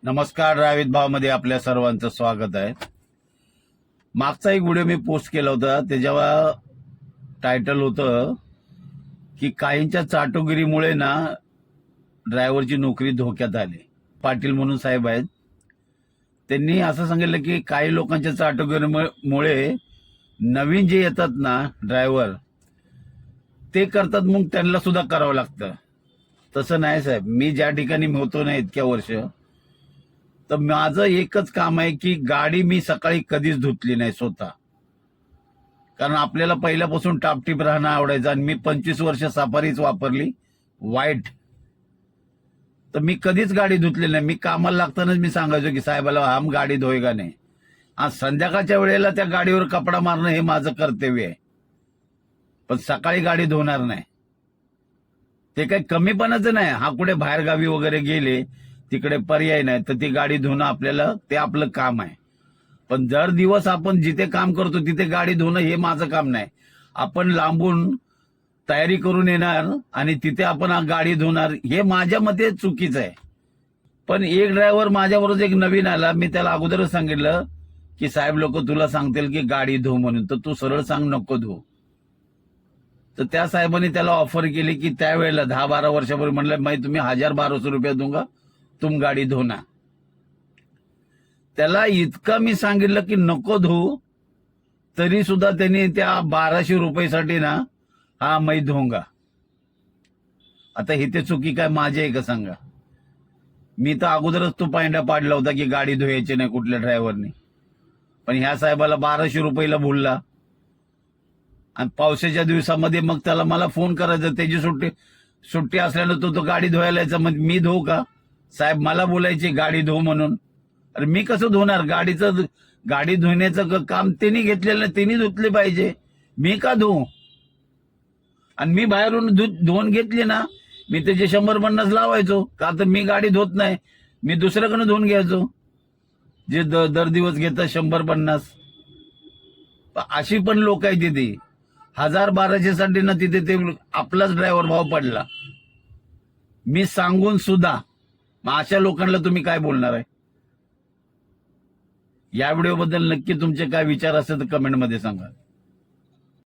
नमस्कार. रावित भावमध्ये आपल्या सर्वांचं स्वागत आहे. मागचा एक व्हिडिओ मी पोस्ट केला होता, त्याच्यावर टायटल होतं की काहींच्या चाटुगिरीमुळे ना ड्रायव्हरची नोकरी धोक्यात आली. पाटील म्हणून साहेब आहेत, त्यांनी असं सांगितलं की काही लोकांच्या चाटुगिरीमुळे नवीन जे येतात ना ड्रायव्हर ते करतात, मग त्यांना सुद्धा करावं लागतं. तसं नाही साहेब. मी ज्या ठिकाणी होतो ना इतक्या वर्ष, तर माझं एकच काम आहे की गाडी मी सकाळी कधीच धुतली नाही स्वतः. कारण आपल्याला पहिल्यापासून टापटीप राहणं आवडायचं आणि मी 25 वर्ष सफारीच वापरली वाईट. तर मी कधीच गाडी धुतली नाही. मी कामाला लागतानाच मी सांगायचो की साहेबाला हम गाडी धुएगा नाही. आज संध्याकाळच्या वेळेला त्या गाडीवर कपडा मारणं हे माझं कर्तव्य आहे, पण सकाळी गाडी धुणार नाही. ते काही कमीपणाचं नाही. हा कुठे बाहेर गावी वगैरे गेले, तिकडे पर्याय नाही, तर ती गाडी धुणं आपल्याला ते आपलं काम आहे. पण दर दिवस आपण जिथे काम करतो तिथे गाडी धुणं हे माझं काम नाही. आपण लांबून तयारी करून येणार आणि तिथे आपण गाडी धुणार, हे माझ्या मते चुकीचं आहे. पण एक ड्रायव्हर माझ्याबरोबर एक नवीन आला, मी त्याला अगोदरच सांगितलं की साहेब लोक तुला सांगतील की गाडी धुव म्हणून, तर तू सरळ सांग नको धुव. तर त्या साहेबांनी त्याला ऑफर केली की त्यावेळेला 10-12 वर्षापूर्वी म्हणलं मैं तुम्ही 1000-1200 रुपये दूंगा, तुम गाडी धोना. त्याला इतकं मी सांगितलं की नको धुवू, तरी सुद्धा त्यांनी त्या 1200 रुपयासाठी ना हा मै धुऊंगा. आता इथे चुकी काय माझी आहे का सांगा? मी तर अगोदरच तो पायंडा पाडला होता की गाडी धुवायची नाही कुठल्या ड्रायव्हरनी, पण ह्या साहेबाला 1200 रुपयाला भुलला. आणि पावसाच्या दिवसामध्ये मग त्याला मला फोन करायचा, त्याची सुट्टी असल्यानं तो गाडी धुवायला यायचा. मग मी धुवू का साहेब? मला बोलायची गाडी धुव म्हणून. अरे मी कसं धुणार? गाडी धुण्याचं काम त्यांनी घेतलेलं, त्यांनी धुतले पाहिजे, मी का धुवू? आणि मी बाहेरून धुवून घेतली ना, मी त्याचे 100-50 लावायचो का, तर मी गाडी धुत नाही, मी दुसऱ्याकडनं धुवून घ्यायचो जे दर दिवस घेतात 100-50. अशी पण लोक आहे तिथे. 1000-1200 साठी ना तिथे ते आपलाच ड्रायव्हर भाव पडला, मी सांगून सुद्धा. मग अशा लोकांना तुम्ही काय बोलणार आहे? या व्हिडिओबद्दल नक्की तुमचे काय विचार असेल तर कमेंटमध्ये सांगा.